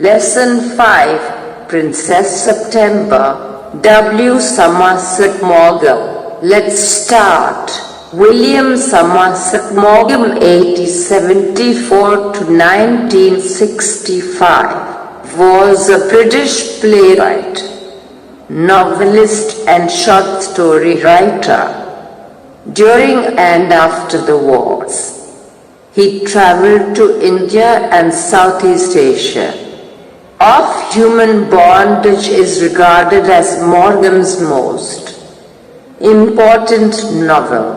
Lesson 5, Princess September, W.Somerest Maugham. Let's start. William Somerset Maugham, 1874 to 1965, was a British playwright, novelist and short story writer. During and after the wars, he traveled to India and Southeast Asia. Of Human Bondage is regarded as Maugham's most important novel.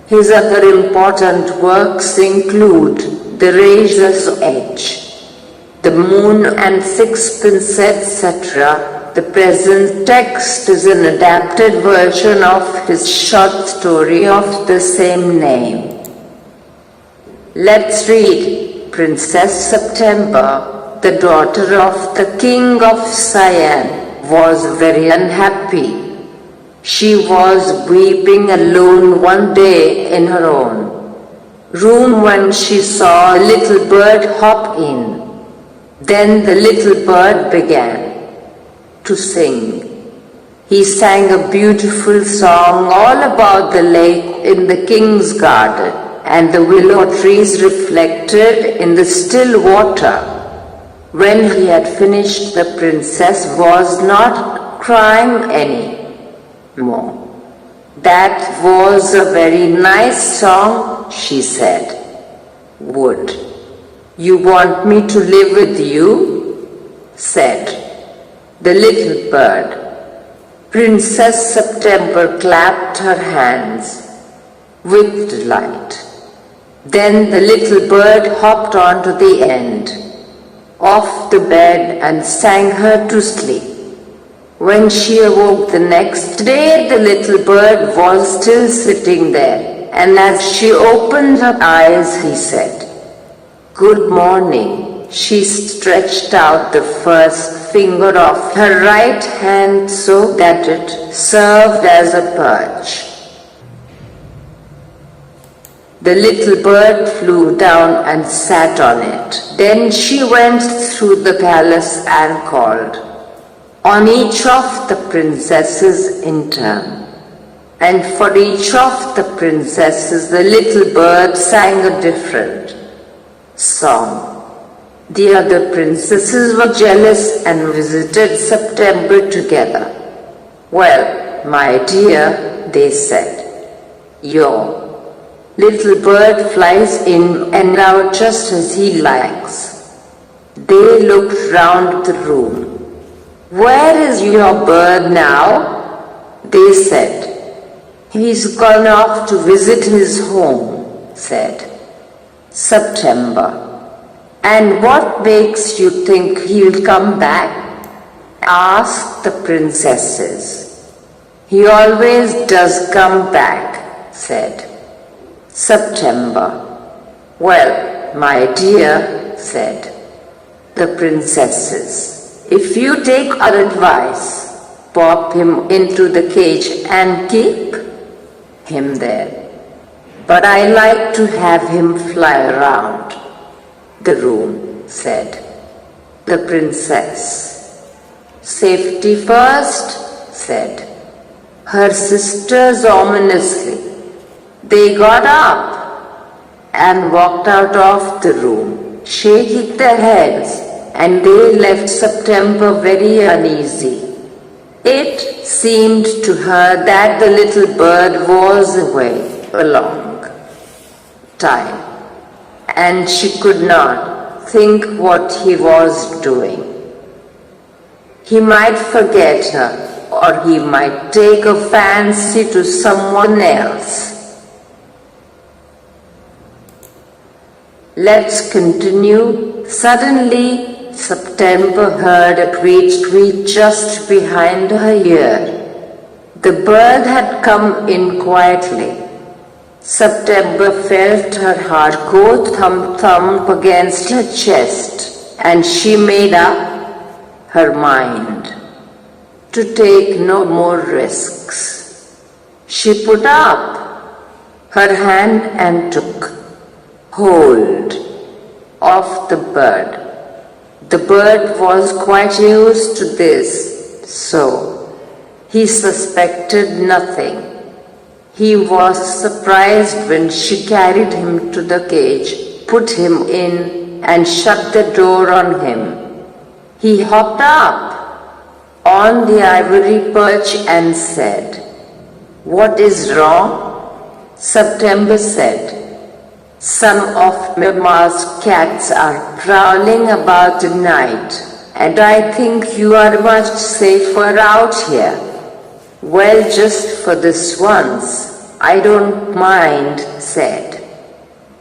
His other important works include The Razor's Edge, The Moon and Sixpence, etc. The present text is an adapted version of his short story of the same name. Let's read. Princess September, the daughter of the King of Siam, was very unhappy. She was weeping alone one day in her own room when she saw a little bird hop in. Then the little bird began to sing. He sang a beautiful song all about the lake in the king's garden, and the willow trees reflected in the still water. When he had finished, the princess was not crying any more. That was a very nice song, she said. Would you want me to live with you? Said the little bird. Princess September clapped her hands with delight. Then the little bird hopped onto the end of the bed and sang her to sleep. When she awoke the next day, the little bird was still sitting there, and as she opened her eyes, he said, "Good morning." She stretched out the first finger of her right hand so that it served as a perch. The little bird flew down and sat on it. Then she went through the palace and called on each of the princesses in turn. And for each of the princesses, the little bird sang a different song. The other princesses were jealous and visited September together. "Well, my dear," they said, "your little bird flies in and out just as he likes." They looked round the room. "Where is your bird now?" they said. "He's gone off to visit his home," said September. "And what makes you think he'll come back?" asked the princesses. "He always does come back," said September. "Well, my dear," said the princesses, "if you take our advice, pop him into the cage and keep him there. But I like to have him fly around the room," said the princess. "Safety first," said her sisters ominously. They got up and walked out of the room, shaking their heads, and they left September very uneasy. It seemed to her that the little bird was away a long time, and she could not think what he was doing. He might forget her, or he might take a fancy to someone else. Let's continue. Suddenly, September heard a great tweet just behind her ear. The bird had come in quietly. September felt her heart go thump-thump against her chest, and she made up her mind to take no more risks. She put up her hand and took hold of the bird. The bird was quite used to this, so he suspected nothing. He was surprised when she carried him to the cage, put him in, and shut the door on him. He hopped up on the ivory perch and said, "What is wrong?" September said, "Some of Mama's cats are prowling about tonight, and I think you are much safer out here." "Well, just for this once, I don't mind," said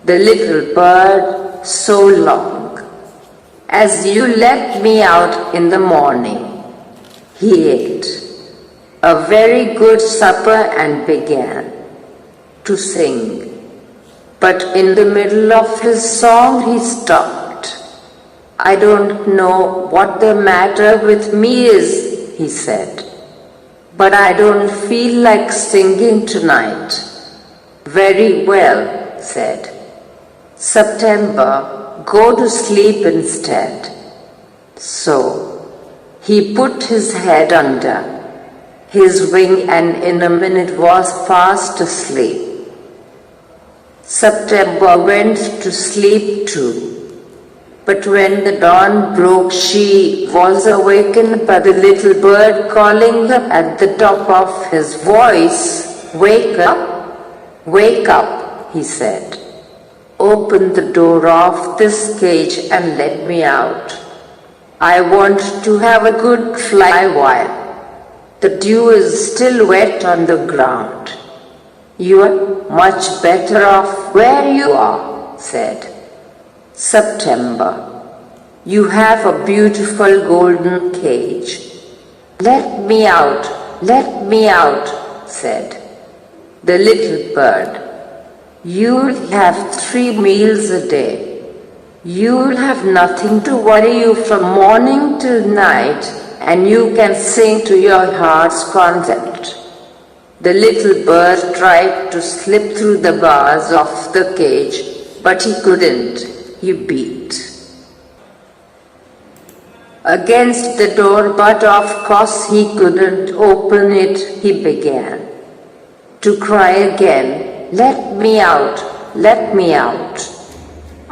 the little bird, "so long as you let me out in the morning." He ate a very good supper and began to sing. But in the middle of his song he stopped. "I don't know what the matter with me is," he said, "but I don't feel like singing tonight." "Very well," said September, "go to sleep instead." So he put his head under his wing and in a minute was fast asleep. September went to sleep too, but when the dawn broke she was awakened by the little bird calling her at the top of his voice. "Wake up, wake up," he said. "Open the door of this cage and let me out. I want to have a good fly while the dew is still wet on the ground." "You are much better off where you are," said September. "You have a beautiful golden cage." "Let me out, let me out," said the little bird. "You'll have 3 meals a day. You'll have nothing to worry you from morning till night, and you can sing to your heart's content." The little bird tried to slip through the bars of the cage, but he couldn't. He beat against the door, but of course he couldn't open it. He began to cry again, "Let me out, let me out.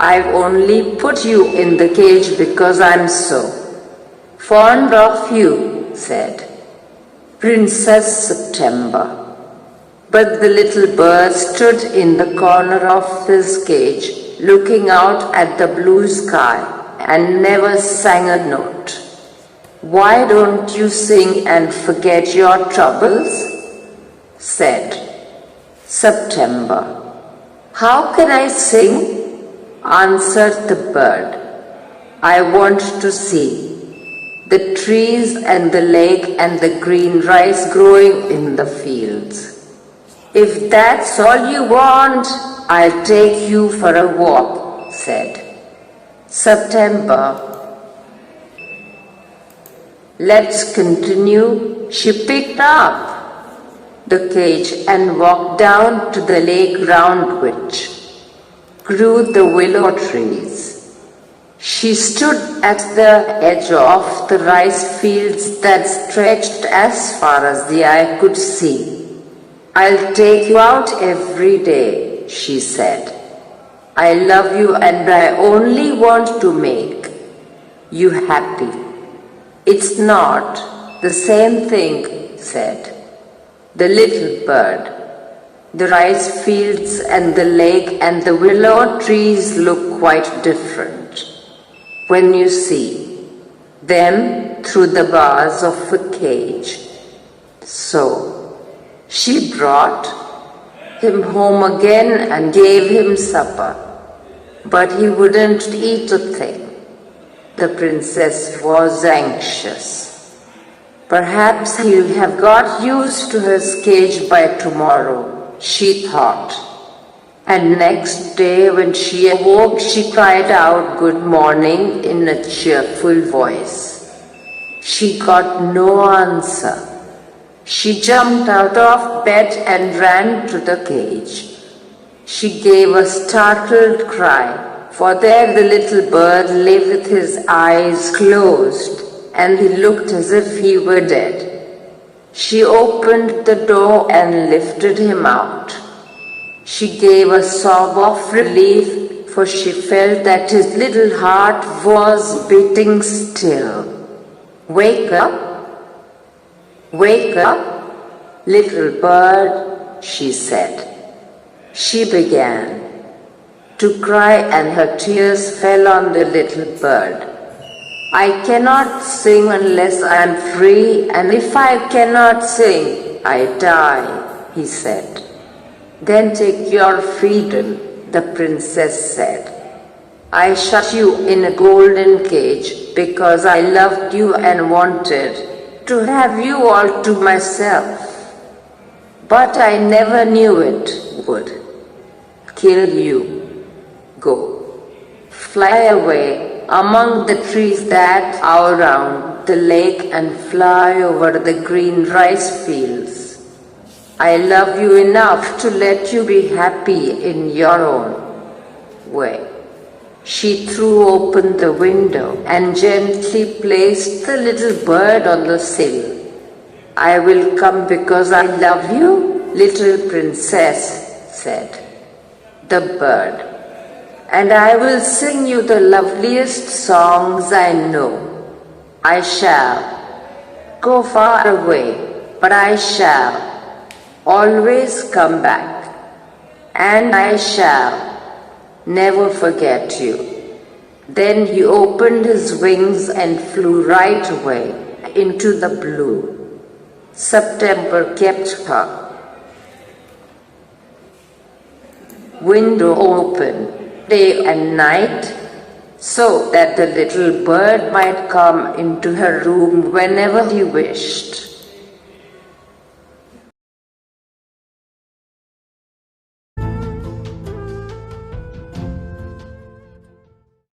I've only put you in the cage because I'm so fond of you," said Princess September. But the little bird stood in the corner of his cage, looking out at the blue sky, and never sang a note. "Why don't you sing and forget your troubles?" said September. "How can I sing?" answered the bird. "I want to see the trees and the lake and the green rice growing in the fields." "If that's all you want, I'll take you for a walk," said September. "Let's continue." She picked up the cage and walked down to the lake round which grew the willow trees. She stood at the edge of the rice fields that stretched as far as the eye could see. "I'll take you out every day," she said. "I love you and I only want to make you happy." "It's not the same thing," said the little bird. "The rice fields and the lake and the willow trees look quite different when you see them through the bars of a cage." So she brought him home again and gave him supper, but he wouldn't eat a thing. The princess was anxious. "Perhaps he'll have got used to his cage by tomorrow," she thought. And next day when she awoke, she cried out "Good morning" in a cheerful voice. She got no answer. She jumped out of bed and ran to the cage. She gave a startled cry, for there the little bird lay with his eyes closed, and he looked as if he were dead. She opened the door and lifted him out. She gave a sob of relief, for she felt that his little heart was beating still. "Wake up, wake up, little bird," she said. She began to cry, and her tears fell on the little bird. "I cannot sing unless I am free, and if I cannot sing, I die," he said. "Then take your freedom," the princess said. "I shut you in a golden cage because I loved you and wanted to have you all to myself. But I never knew it would kill you. Go, fly away among the trees that are around the lake and fly over the green rice fields. I love you enough to let you be happy in your own way." She threw open the window and gently placed the little bird on the sill. "I will come because I love you, little princess," said the bird, "and I will sing you the loveliest songs I know. I shall go far away, but I shall always come back, and I shall never forget you." Then he opened his wings and flew right away into the blue. September kept her window open day and night, so that the little bird might come into her room whenever he wished.